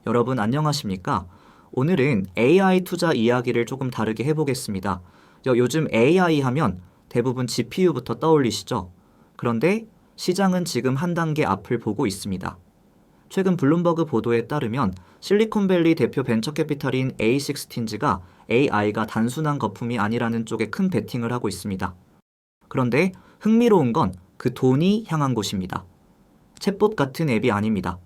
여러분 안녕하십니까? 오늘은 AI 투자 이야기를 조금 다르게 해보겠습니다. 요즘 AI 하면 대부분 GPU부터 떠올리시죠? 그런데 시장은 지금 한 단계 앞을 보고 있습니다. 최근 블룸버그 보도에 따르면 실리콘밸리 대표 벤처캐피탈인 A16가 AI가 단순한 거품이 아니라는 쪽에 큰 베팅을 하고 있습니다. 그런데 흥미로운 건 그 돈이 향한 곳입니다. 챗봇 같은 앱이 아닙니다.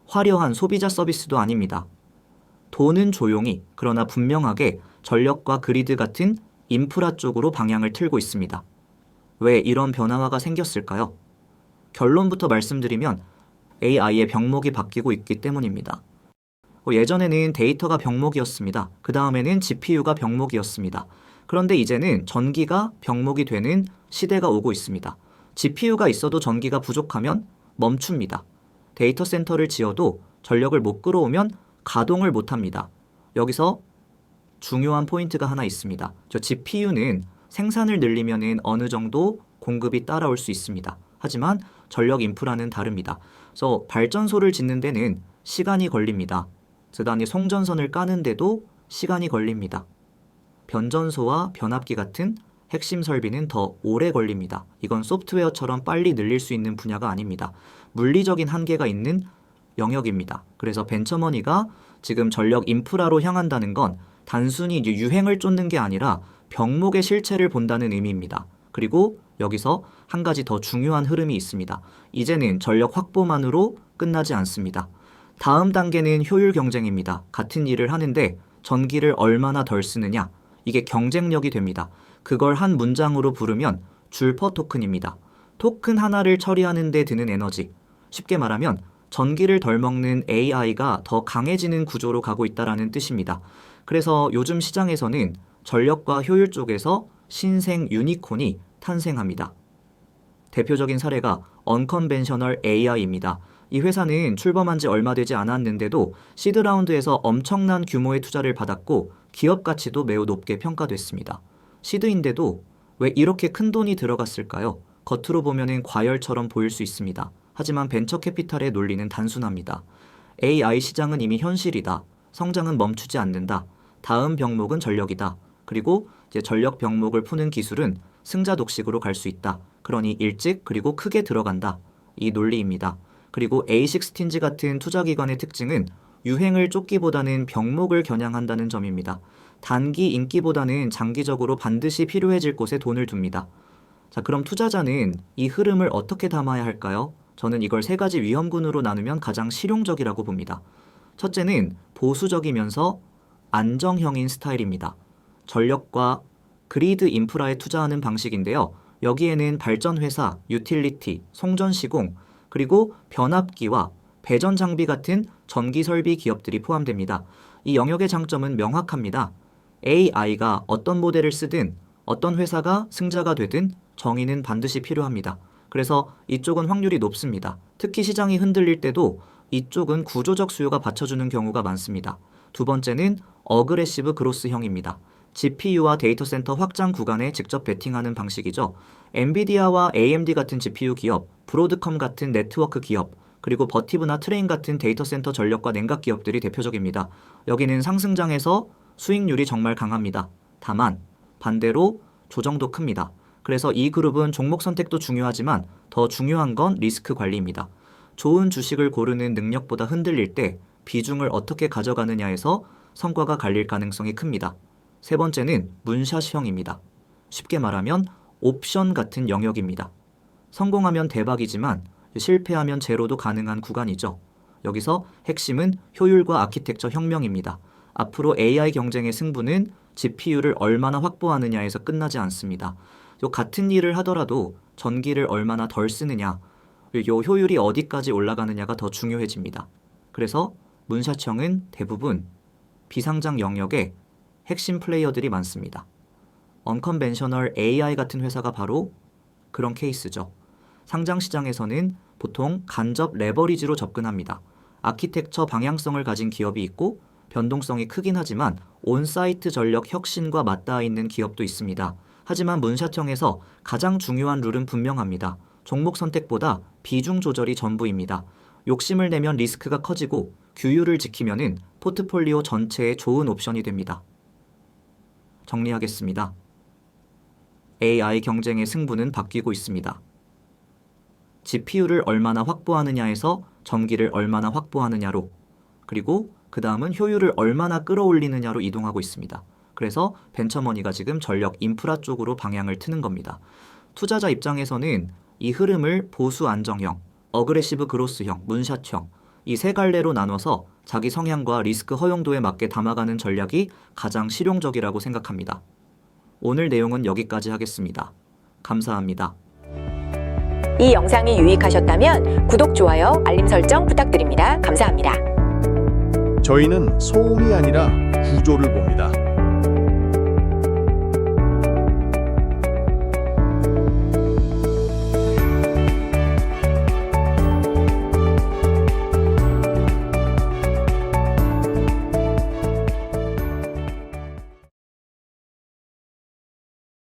화려한 소비자 서비스도 아닙니다. 돈은 조용히 그러나 분명하게 전력과 그리드 같은 인프라 쪽으로 방향을 틀고 있습니다. 왜 이런 변화가 생겼을까요? 결론부터 말씀드리면 AI의 병목이 바뀌고 있기 때문입니다. 예전에는 데이터가 병목이었습니다. 그 다음에는 GPU가 병목이었습니다. 그런데 이제는 전기가 병목이 되는 시대가 오고 있습니다. GPU가 있어도 전기가 부족하면 멈춥니다. 데이터 센터를 지어도 전력을 못 끌어오면 가동을 못합니다. 여기서 중요한 포인트가 하나 있습니다. GPU는 생산을 늘리면 어느 정도 공급이 따라올 수 있습니다. 하지만 전력 인프라는 다릅니다. 그래서 발전소를 짓는 데는 시간이 걸립니다. 그다음에 송전선을 까는데도 시간이 걸립니다. 변전소와 변압기 같은 핵심 설비는 더 오래 걸립니다. 이건 소프트웨어처럼 빨리 늘릴 수 있는 분야가 아닙니다. 물리적인 한계가 있는 영역입니다. 그래서 벤처머니가 지금 전력 인프라로 향한다는 건 단순히 유행을 쫓는 게 아니라 병목의 실체를 본다는 의미입니다. 그리고 여기서 한 가지 더 중요한 흐름이 있습니다. 이제는 전력 확보만으로 끝나지 않습니다. 다음 단계는 효율 경쟁입니다. 같은 일을 하는데 전기를 얼마나 덜 쓰느냐, 이게 경쟁력이 됩니다. 그걸 한 문장으로 부르면 줄퍼 토큰입니다. 토큰 하나를 처리하는 데 드는 에너지. 쉽게 말하면 전기를 덜 먹는 AI가 더 강해지는 구조로 가고 있다는 뜻입니다. 그래서 요즘 시장에서는 전력과 효율 쪽에서 신생 유니콘이 탄생합니다. 대표적인 사례가 언컨벤셔널 AI입니다. 이 회사는 출범한 지 얼마 되지 않았는데도 시드 라운드에서 엄청난 규모의 투자를 받았고 기업 가치도 매우 높게 평가됐습니다. 시드인데도 왜 이렇게 큰 돈이 들어갔을까요? 겉으로 보면 과열처럼 보일 수 있습니다. 하지만 벤처 캐피탈의 논리는 단순합니다. AI 시장은 이미 현실이다. 성장은 멈추지 않는다. 다음 병목은 전력이다. 그리고 이제 전력 병목을 푸는 기술은 승자 독식으로 갈 수 있다. 그러니 일찍 그리고 크게 들어간다. 이 논리입니다. 그리고 A16 같은 투자기관의 특징은 유행을 쫓기보다는 병목을 겨냥한다는 점입니다. 단기 인기보다는 장기적으로 반드시 필요해질 곳에 돈을 둡니다. 자, 그럼 투자자는 이 흐름을 어떻게 담아야 할까요? 저는 이걸 세 가지 위험군으로 나누면 가장 실용적이라고 봅니다. 첫째는 보수적이면서 안정형인 스타일입니다. 전력과 그리드 인프라에 투자하는 방식인데요. 여기에는 발전회사, 유틸리티, 송전시공, 그리고 변압기와 배전 장비 같은 전기 설비 기업들이 포함됩니다. 이 영역의 장점은 명확합니다. AI가 어떤 모델을 쓰든 어떤 회사가 승자가 되든 정의는 반드시 필요합니다. 그래서 이쪽은 확률이 높습니다. 특히 시장이 흔들릴 때도 이쪽은 구조적 수요가 받쳐주는 경우가 많습니다. 두 번째는 어그레시브 그로스형입니다. GPU와 데이터 센터 확장 구간에 직접 베팅하는 방식이죠. 엔비디아와 AMD 같은 GPU 기업, 브로드컴 같은 네트워크 기업, 그리고 버티브나 트레인 같은 데이터 센터 전력과 냉각 기업들이 대표적입니다. 여기는 상승장에서 수익률이 정말 강합니다. 다만 반대로 조정도 큽니다. 그래서 이 그룹은 종목 선택도 중요하지만 더 중요한 건 리스크 관리입니다. 좋은 주식을 고르는 능력보다 흔들릴 때 비중을 어떻게 가져가느냐에서 성과가 갈릴 가능성이 큽니다. 세 번째는 문샷형입니다. 쉽게 말하면 옵션 같은 영역입니다. 성공하면 대박이지만 실패하면 제로도 가능한 구간이죠. 여기서 핵심은 효율과 아키텍처 혁명입니다. 앞으로 AI 경쟁의 승부는 GPU를 얼마나 확보하느냐에서 끝나지 않습니다. 같은 일을 하더라도 전기를 얼마나 덜 쓰느냐, 요 효율이 어디까지 올라가느냐가 더 중요해집니다. 그래서 문샷형은 대부분 비상장 영역에 핵심 플레이어들이 많습니다. 언컨벤셔널 AI 같은 회사가 바로 그런 케이스죠. 상장 시장에서는 보통 간접 레버리지로 접근합니다. 아키텍처 방향성을 가진 기업이 있고 변동성이 크긴 하지만 온사이트 전력 혁신과 맞닿아 있는 기업도 있습니다. 하지만 문샷형에서 가장 중요한 룰은 분명합니다. 종목 선택보다 비중 조절이 전부입니다. 욕심을 내면 리스크가 커지고 규율을 지키면은 포트폴리오 전체에 좋은 옵션이 됩니다. 정리하겠습니다. AI 경쟁의 승부는 바뀌고 있습니다. GPU를 얼마나 확보하느냐에서 전기를 얼마나 확보하느냐로, 그리고 그 다음은 효율을 얼마나 끌어올리느냐로 이동하고 있습니다. 그래서 벤처머니가 지금 전력 인프라 쪽으로 방향을 트는 겁니다. 투자자 입장에서는 이 흐름을 보수 안정형, 어그레시브 그로스형, 문샷형 이 세 갈래로 나눠서 자기 성향과 리스크 허용도에 맞게 담아가는 전략이 가장 실용적이라고 생각합니다. 오늘 내용은 여기까지 하겠습니다. 감사합니다. 이 영상이 유익하셨다면 구독, 좋아요, 알림 설정 부탁드립니다. 감사합니다. 저희는 소음이 아니라 구조를 봅니다.